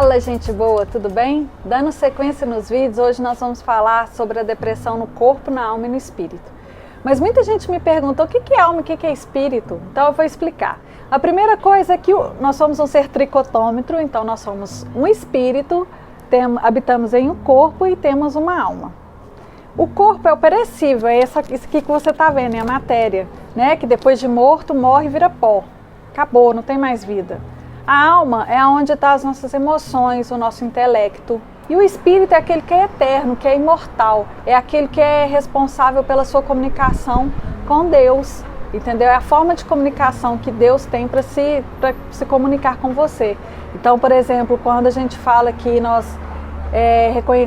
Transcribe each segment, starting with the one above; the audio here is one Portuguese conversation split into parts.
Fala, gente boa, tudo bem? Dando sequência nos vídeos, hoje nós vamos falar sobre a depressão no corpo, na alma e no espírito. Mas muita gente me pergunta o que é alma e o que é espírito, então eu vou explicar. A primeira coisa é que nós somos um ser tricotômetro, então nós somos um espírito, habitamos em um corpo e temos uma alma. O corpo é o perecível, é isso aqui que você está vendo, é a matéria, né? Que depois de morto, morre e vira pó. Acabou, não tem mais vida. A alma é onde estão as nossas emoções, o nosso intelecto. E o espírito é aquele que é eterno, que é imortal. É aquele que é responsável pela sua comunicação com Deus. Entendeu? É a forma de comunicação que Deus tem para se comunicar com você. Então, por exemplo, quando a gente fala que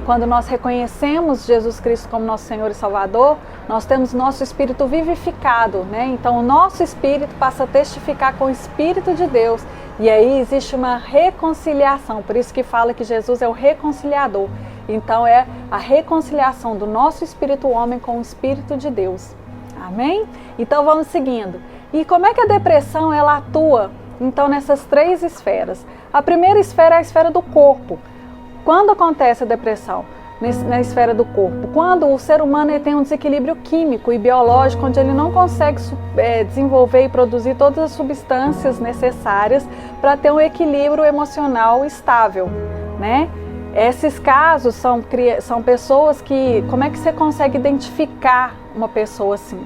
quando nós reconhecemos Jesus Cristo como nosso Senhor e Salvador, nós temos nosso espírito vivificado, né? Então o nosso espírito passa a testificar com o Espírito de Deus, e aí existe uma reconciliação, por isso que fala que Jesus é o reconciliador. Então é a reconciliação do nosso espírito homem com o Espírito de Deus. Amém? Então vamos seguindo. E como é que a depressão ela atua então nessas três esferas? A primeira esfera é a esfera do corpo. Quando acontece a depressão na esfera do corpo? Quando o ser humano tem um desequilíbrio químico e biológico, onde ele não consegue desenvolver e produzir todas as substâncias necessárias para ter um equilíbrio emocional estável, né? Esses casos são pessoas que... Como é que você consegue identificar uma pessoa assim?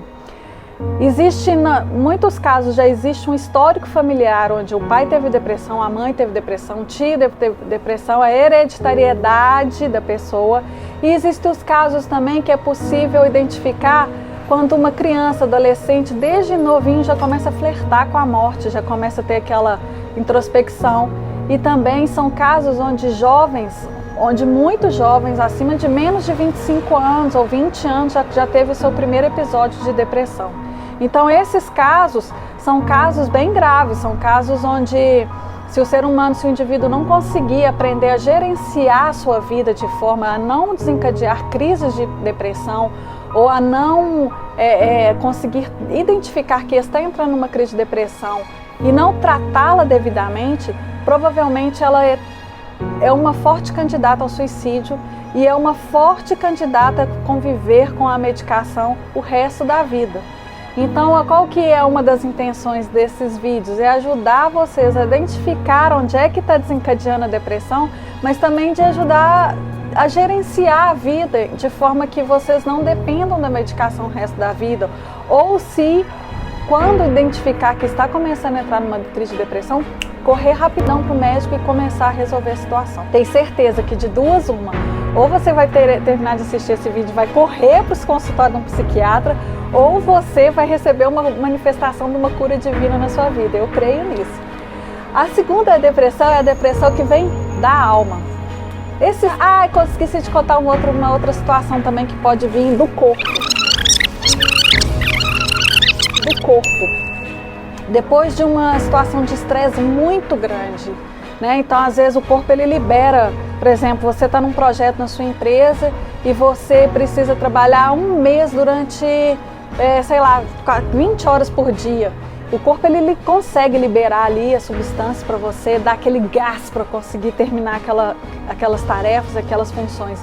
Muitos casos já existe um histórico familiar onde o pai teve depressão, a mãe teve depressão, o tio teve depressão, a hereditariedade da pessoa. E existem os casos também que é possível identificar quando uma criança, adolescente, desde novinho já começa a flertar com a morte, já começa a ter aquela introspecção. E também são casos onde muitos jovens, acima de menos de 25 anos ou 20 anos, já teve o seu primeiro episódio de depressão. Então esses casos são casos bem graves, são casos onde se o indivíduo não conseguir aprender a gerenciar a sua vida de forma a não desencadear crises de depressão ou a não conseguir identificar que está entrando numa crise de depressão e não tratá-la devidamente, provavelmente ela é uma forte candidata ao suicídio e é uma forte candidata a conviver com a medicação o resto da vida. Então, qual que é uma das intenções desses vídeos? É ajudar vocês a identificar onde é que está desencadeando a depressão, mas também de ajudar a gerenciar a vida de forma que vocês não dependam da medicação o resto da vida. Ou se, quando identificar que está começando a entrar numa crise de depressão, correr rapidão para o médico e começar a resolver a situação. Tem certeza que de duas uma, ou você vai terminar de assistir esse vídeo e vai correr para os consultórios de um psiquiatra, ou você vai receber uma manifestação de uma cura divina na sua vida. Eu creio nisso. A segunda depressão é a depressão que vem da alma. Esqueci de contar uma outra situação também que pode vir do corpo. Do corpo. Depois de uma situação de estresse muito grande, né? Então às vezes o corpo ele libera, por exemplo, você está num projeto na sua empresa e você precisa trabalhar um mês durante, 20 horas por dia. O corpo ele consegue liberar ali a substância para você, dar aquele gás para conseguir terminar aquelas tarefas, aquelas funções.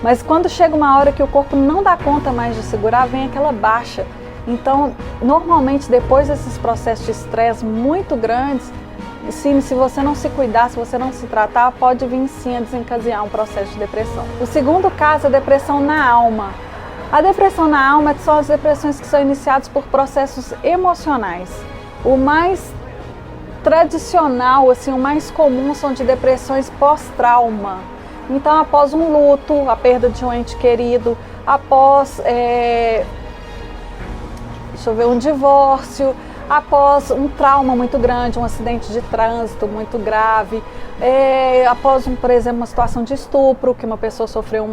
Mas quando chega uma hora que o corpo não dá conta mais de segurar, vem aquela baixa. Então, normalmente, depois desses processos de estresse muito grandes, se você não se cuidar, se você não se tratar, pode vir sim a desencadear um processo de depressão. O segundo caso é a depressão na alma. A depressão na alma são as depressões que são iniciadas por processos emocionais. O mais tradicional, assim, o mais comum são de depressões pós-trauma. Então, após um luto, a perda de um ente querido, após... um divórcio, após um trauma muito grande, um acidente de trânsito muito grave, após, por exemplo, uma situação de estupro, que uma pessoa sofreu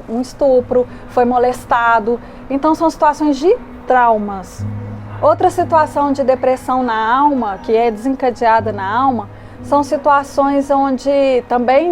um estupro, foi molestado. Então são situações de traumas. Outra situação de depressão na alma, que é desencadeada na alma, são situações onde também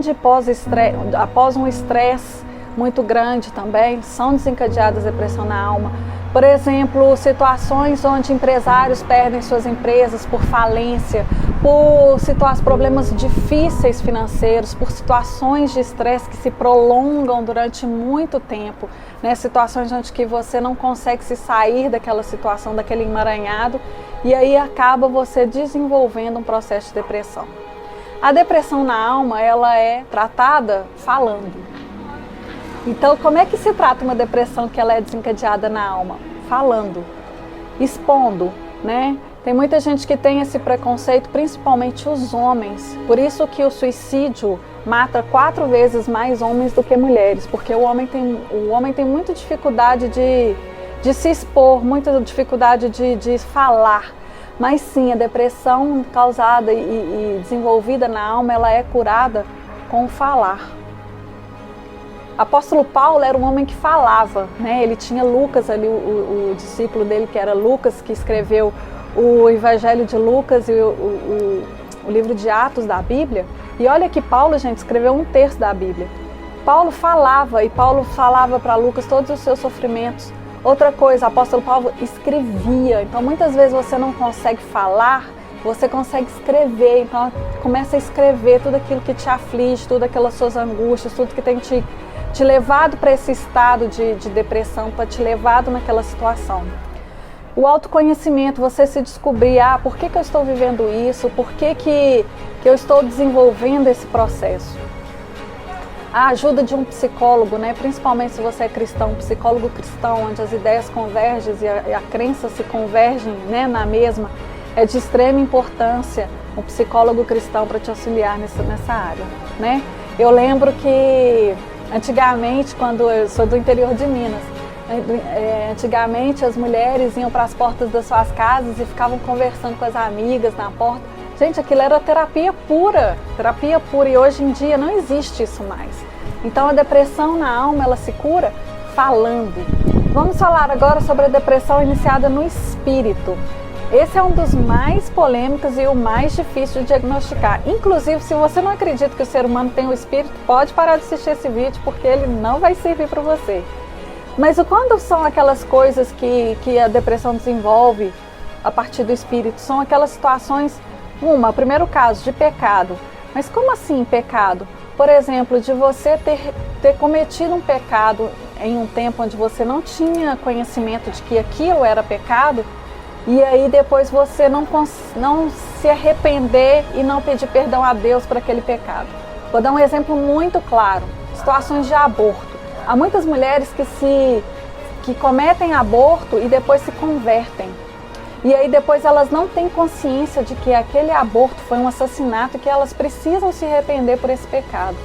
após um estresse muito grande também, são desencadeadas depressão na alma. Por exemplo, situações onde empresários perdem suas empresas por falência, por problemas difíceis financeiros, por situações de estresse que se prolongam durante muito tempo, né? Situações onde que você não consegue se sair daquela situação, daquele emaranhado, e aí acaba você desenvolvendo um processo de depressão. A depressão na alma, ela é tratada falando. Então, como é que se trata uma depressão que ela é desencadeada na alma? Falando, expondo, né? Tem muita gente que tem esse preconceito, principalmente os homens. Por isso que o suicídio mata 4 vezes mais homens do que mulheres, porque o homem tem muita dificuldade de se expor, muita dificuldade de falar. Mas sim, a depressão causada e desenvolvida na alma, ela é curada com o falar. Apóstolo Paulo era um homem que falava, né? Ele tinha Lucas ali, o discípulo dele que era Lucas, que escreveu o Evangelho de Lucas e o livro de Atos da Bíblia. E olha que Paulo, gente, escreveu 1/3 da Bíblia. Paulo falava, e Paulo falava para Lucas todos os seus sofrimentos. Outra coisa, o apóstolo Paulo escrevia. Então muitas vezes você não consegue falar, você consegue escrever. Então começa a escrever tudo aquilo que te aflige, tudo aquelas suas angústias, tudo que tem te levado para esse estado de depressão, para te levado naquela situação. O autoconhecimento, você se descobrir, por que eu estou vivendo isso, por que eu estou desenvolvendo esse processo. A ajuda de um psicólogo, né? Principalmente se você é cristão, um psicólogo cristão, onde as ideias convergem e a crença se convergem, né, na mesma, é de extrema importância um psicólogo cristão para te auxiliar nessa área, né? Eu lembro que antigamente, quando eu sou do interior de Minas, antigamente as mulheres iam para as portas das suas casas e ficavam conversando com as amigas na porta. Gente, aquilo era terapia pura, e hoje em dia não existe isso mais. Então a depressão na alma, ela se cura falando. Vamos falar agora sobre a depressão iniciada no espírito. Esse é um dos mais polêmicos e o mais difícil de diagnosticar. Inclusive, se você não acredita que o ser humano tem um espírito, pode parar de assistir esse vídeo, porque ele não vai servir para você. Mas quando são aquelas coisas que a depressão desenvolve a partir do espírito? São aquelas situações, primeiro caso, de pecado. Mas como assim pecado? Por exemplo, de você ter cometido um pecado em um tempo onde você não tinha conhecimento de que aquilo era pecado, e aí depois você não se arrepender e não pedir perdão a Deus por aquele pecado. Vou dar um exemplo muito claro, situações de aborto. Há muitas mulheres que cometem aborto e depois se convertem. E aí depois elas não têm consciência de que aquele aborto foi um assassinato e que elas precisam se arrepender por esse pecado.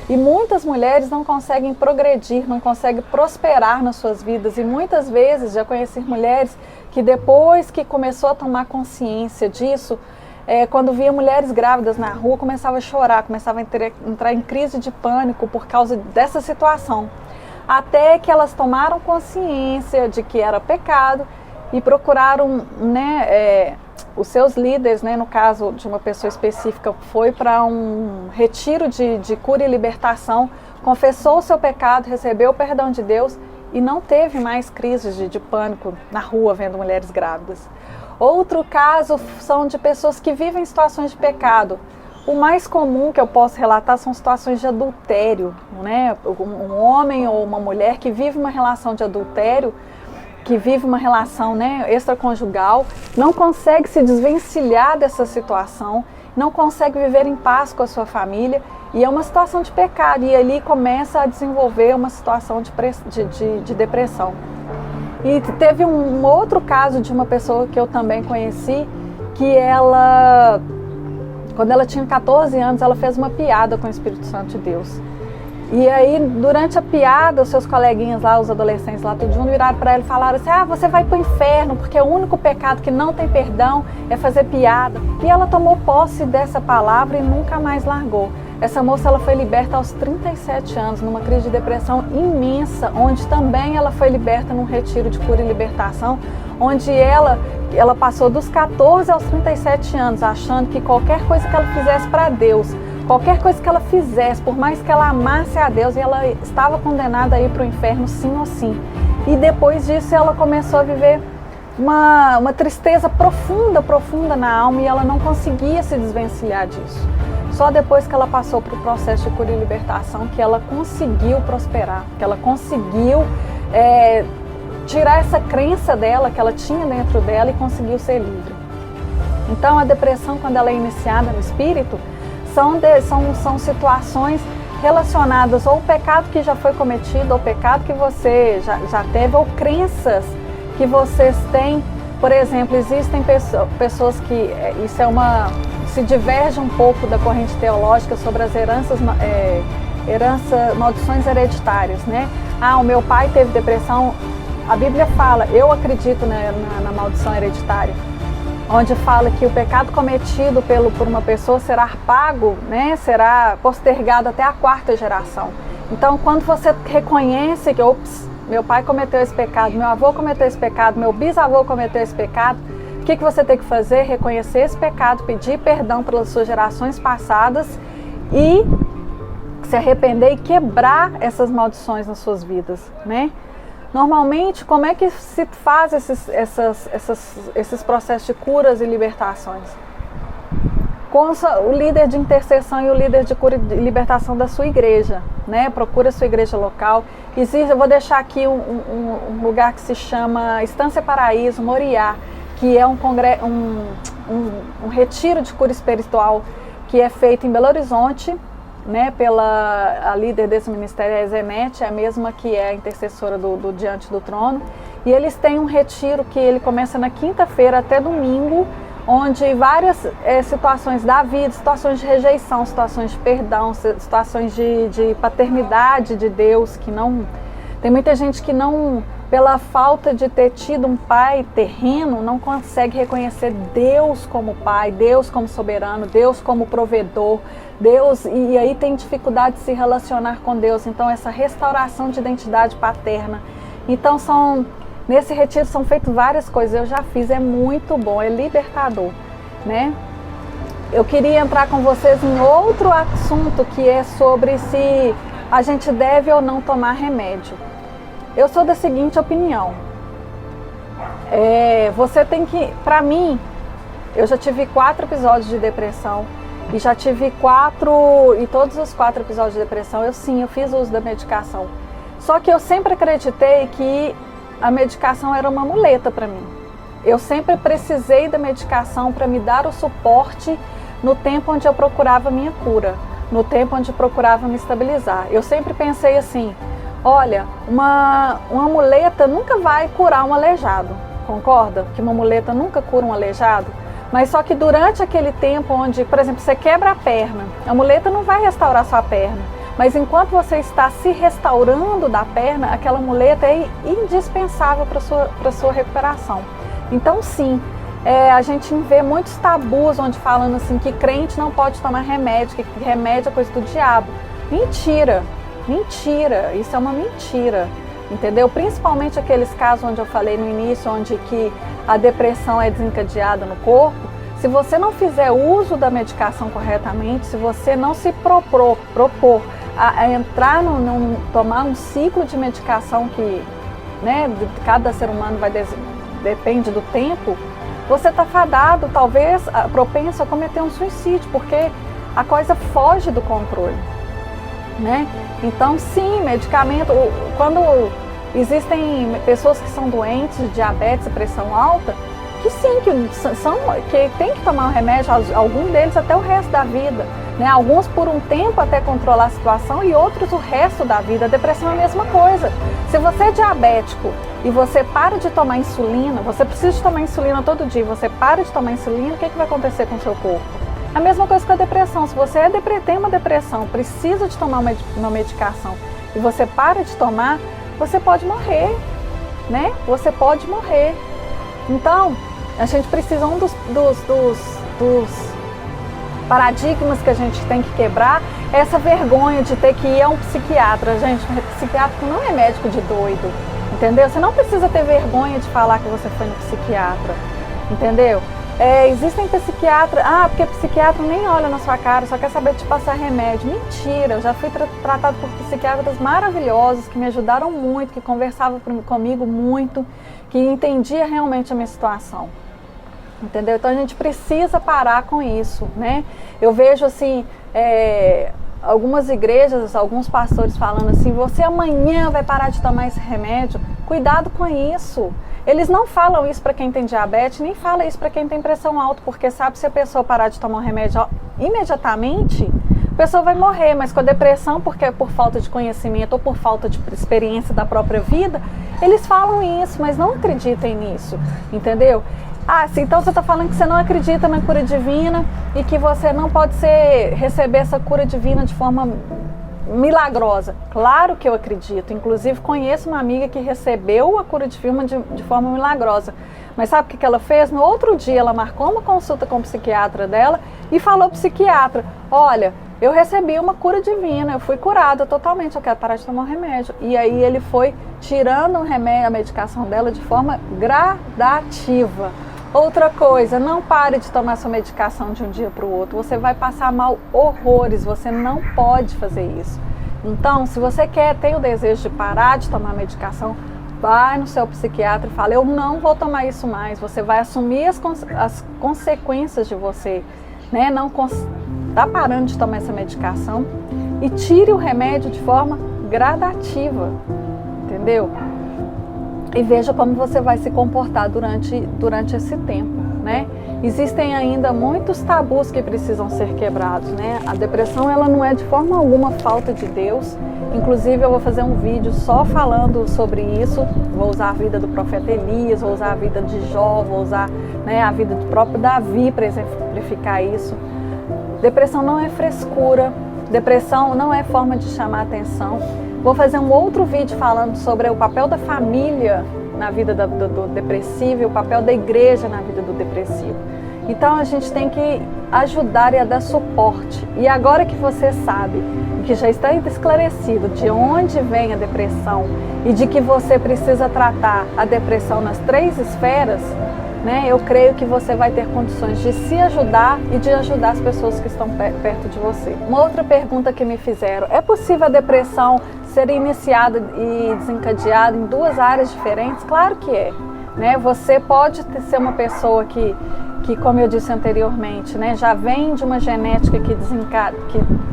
E muitas mulheres não conseguem progredir, não conseguem prosperar nas suas vidas. E muitas vezes já conheci mulheres que depois que começou a tomar consciência disso, quando via mulheres grávidas na rua, começava a chorar, começava a entrar em crise de pânico por causa dessa situação. Até que elas tomaram consciência de que era pecado e procuraram, né, os seus líderes, né, no caso de uma pessoa específica, foi para um retiro de cura e libertação, confessou o seu pecado, recebeu o perdão de Deus e não teve mais crises de pânico na rua vendo mulheres grávidas. Outro caso são de pessoas que vivem situações de pecado. O mais comum que eu posso relatar são situações de adultério, né? Um homem ou uma mulher que vive uma relação de adultério, que vive uma relação, né, extraconjugal, não consegue se desvencilhar dessa situação, não consegue viver em paz com a sua família, e é uma situação de pecado, e ali começa a desenvolver uma situação de depressão. E teve um outro caso de uma pessoa que eu também conheci, que ela, quando ela tinha 14 anos, ela fez uma piada com o Espírito Santo de Deus. E aí, durante a piada, os seus coleguinhas lá, os adolescentes lá, tudo junto, viraram para ela e falaram assim: você vai para o inferno, porque o único pecado que não tem perdão é fazer piada. E ela tomou posse dessa palavra e nunca mais largou. Essa moça, ela foi liberta aos 37 anos, numa crise de depressão imensa, onde também ela foi liberta num retiro de cura e libertação, onde ela passou dos 14 aos 37 anos, achando que qualquer coisa que ela fizesse para Deus, qualquer coisa que ela fizesse, por mais que ela amasse a Deus, ela estava condenada a ir para o inferno sim ou sim. E depois disso ela começou a viver uma tristeza profunda na alma, e ela não conseguia se desvencilhar disso. Só depois que ela passou para o processo de cura e libertação que ela conseguiu prosperar, que ela conseguiu tirar essa crença dela, que ela tinha dentro dela, e conseguiu ser livre. Então a depressão, quando ela é iniciada no espírito, são situações relacionadas ou ao pecado que já foi cometido, ou pecado que você já teve, ou crenças que vocês têm. Por exemplo, existem pessoas que se diverge um pouco da corrente teológica sobre as maldições hereditárias, né? O meu pai teve depressão. A Bíblia fala, eu acredito na maldição hereditária, onde fala que o pecado cometido por uma pessoa será pago, né? Será postergado até a 4ª geração. Então, quando você reconhece que, meu pai cometeu esse pecado, meu avô cometeu esse pecado, meu bisavô cometeu esse pecado, o que você tem que fazer? Reconhecer esse pecado, pedir perdão pelas suas gerações passadas e se arrepender e quebrar essas maldições nas suas vidas, né? Normalmente, como é que se faz esses processos de curas e libertações? Com o líder de intercessão e o líder de cura e libertação da sua igreja, né? Procura a sua igreja local. Eu vou deixar aqui um lugar que se chama Estância Paraíso, Moriá, que é um retiro de cura espiritual que é feito em Belo Horizonte, né, a líder desse ministério, a Ezenete, é a mesma que é a intercessora do Diante do Trono. E eles têm um retiro que ele começa na quinta-feira até domingo, onde várias situações da vida, situações de rejeição, situações de perdão, situações de paternidade de Deus, que não... Tem muita gente que não, pela falta de ter tido um pai terreno, não consegue reconhecer Deus como pai, Deus como soberano, Deus como provedor, Deus, e aí tem dificuldade de se relacionar com Deus. Então essa restauração de identidade paterna. Então nesse retiro são feitas várias coisas, eu já fiz, é muito bom, é libertador, né? Eu queria entrar com vocês em outro assunto, que é sobre se a gente deve ou não tomar remédio. Eu sou da seguinte opinião, você tem que, para mim, eu já tive 4 episódios de depressão, e já tive e todos os 4 episódios de depressão, eu fiz uso da medicação. Só que eu sempre acreditei que a medicação era uma muleta para mim. Eu sempre precisei da medicação para me dar o suporte no tempo onde eu procurava minha cura, no tempo onde eu procurava me estabilizar. Eu sempre pensei assim, olha, uma muleta nunca vai curar um aleijado, concorda? Que uma muleta nunca cura um aleijado? Mas só que durante aquele tempo onde, por exemplo, você quebra a perna, a muleta não vai restaurar sua perna. Mas enquanto você está se restaurando da perna, aquela muleta é indispensável para a sua recuperação. Então sim, a gente vê muitos tabus onde falando assim que crente não pode tomar remédio, que remédio é coisa do diabo. Mentira, isso é uma mentira, entendeu? Principalmente aqueles casos onde eu falei no início, onde que a depressão é desencadeada no corpo. Se você não fizer uso da medicação corretamente, se você não se propor a entrar tomar um ciclo de medicação que, né, cada ser humano depende do tempo, você está fadado, talvez propenso a cometer um suicídio, porque a coisa foge do controle, né? Então sim, medicamento, quando existem pessoas que são doentes de diabetes e pressão alta, que sim, que tem que tomar um remédio, algum deles até o resto da vida, né? Alguns por um tempo até controlar a situação e outros o resto da vida. A depressão é a mesma coisa. Se você é diabético e você para de tomar insulina, você precisa de tomar insulina todo dia, você para de tomar insulina, o que vai acontecer com o seu corpo? A mesma coisa com a depressão. Se você tem uma depressão, precisa de tomar uma medicação e você para de tomar, você pode morrer, né? Você pode morrer. Então, a gente precisa, um dos paradigmas que a gente tem que quebrar é essa vergonha de ter que ir a um psiquiatra. Gente, um psiquiatra não é médico de doido, entendeu? Você não precisa ter vergonha de falar que você foi no psiquiatra, entendeu? Existem psiquiatras, porque psiquiatra nem olha na sua cara, só quer saber te passar remédio. Mentira, eu já fui tratado por psiquiatras maravilhosos, que me ajudaram muito, que conversavam comigo muito, que entendia realmente a minha situação. Entendeu? Então a gente precisa parar com isso, né? Eu vejo assim, algumas igrejas, alguns pastores falando assim, você amanhã vai parar de tomar esse remédio. Cuidado com isso. Eles não falam isso para quem tem diabetes, nem falam isso para quem tem pressão alta, porque sabe, se a pessoa parar de tomar um remédio imediatamente, a pessoa vai morrer. Mas com a depressão, porque é por falta de conhecimento ou por falta de experiência da própria vida, eles falam isso, mas não acreditem nisso, entendeu? Então você está falando que você não acredita na cura divina e que você não pode receber essa cura divina de forma milagrosa. Claro que eu acredito, inclusive conheço uma amiga que recebeu a cura divina de forma milagrosa, mas sabe o que ela fez? No outro dia ela marcou uma consulta com o psiquiatra dela e falou pro psiquiatra, olha, eu recebi uma cura divina, eu fui curada totalmente, eu quero parar de tomar o remédio. E aí ele foi tirando o remédio, a medicação dela de forma gradativa. Outra coisa, não pare de tomar sua medicação de um dia para o outro. Você vai passar mal horrores, você não pode fazer isso. Então, se você tem o desejo de parar de tomar medicação, vai no seu psiquiatra e fala, eu não vou tomar isso mais. Você vai assumir as consequências de você, né? Não tá parando de tomar essa medicação e tire o remédio de forma gradativa, entendeu? E veja como você vai se comportar durante esse tempo, né? Existem ainda muitos tabus que precisam ser quebrados, né? A depressão, ela não é de forma alguma falta de Deus. Inclusive, eu vou fazer um vídeo só falando sobre isso. Vou usar a vida do profeta Elias, vou usar a vida de Jó, vou usar, né, a vida do próprio Davi para exemplificar isso. Depressão não é frescura, depressão não é forma de chamar atenção. Vou fazer um outro vídeo falando sobre o papel da família na vida do depressivo e o papel da igreja na vida do depressivo. Então a gente tem que ajudar e dar suporte. E agora que você sabe, que já está esclarecido de onde vem a depressão e de que você precisa tratar a depressão nas 3 esferas, né, eu creio que você vai ter condições de se ajudar e de ajudar as pessoas que estão perto de você. Uma outra pergunta que me fizeram, é possível a depressão ser iniciada e desencadeada em 2 áreas diferentes? Claro que é, né? Você pode ser uma pessoa que como eu disse anteriormente, né, já vem de uma genética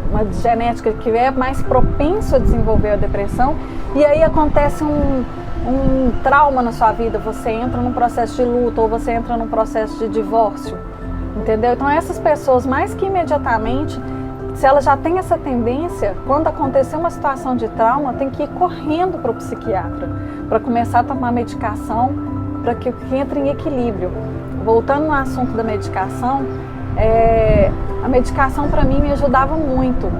uma genética que é mais propenso a desenvolver a depressão, e aí acontece um trauma na sua vida, você entra num processo de luto ou você entra num processo de divórcio, entendeu? Então essas pessoas, mais que imediatamente, se ela já tem essa tendência, quando acontecer uma situação de trauma, tem que ir correndo para o psiquiatra, para começar a tomar medicação, para que entre em equilíbrio. Voltando no assunto da medicação, a medicação para mim me ajudava muito,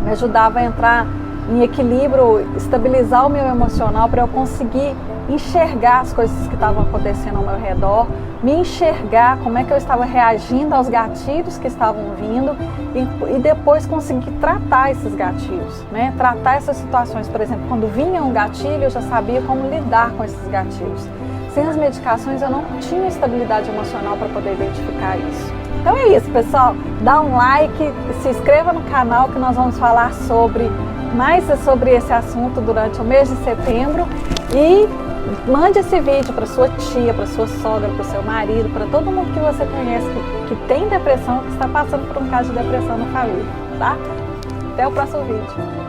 me ajudava a entrar em equilíbrio, estabilizar o meu emocional para eu conseguir enxergar as coisas que estavam acontecendo ao meu redor, me enxergar como é que eu estava reagindo aos gatilhos que estavam vindo e depois conseguir tratar esses gatilhos, né? Tratar essas situações, por exemplo, quando vinha um gatilho, eu já sabia como lidar com esses gatilhos. Sem as medicações eu não tinha estabilidade emocional para poder identificar isso. Então é isso, pessoal. Dá um like, se inscreva no canal que nós vamos falar mais sobre esse assunto durante o mês de setembro e mande esse vídeo para sua tia, para sua sogra, para o seu marido, para todo mundo que você conhece que tem depressão, que está passando por um caso de depressão na família, tá? Até o próximo vídeo.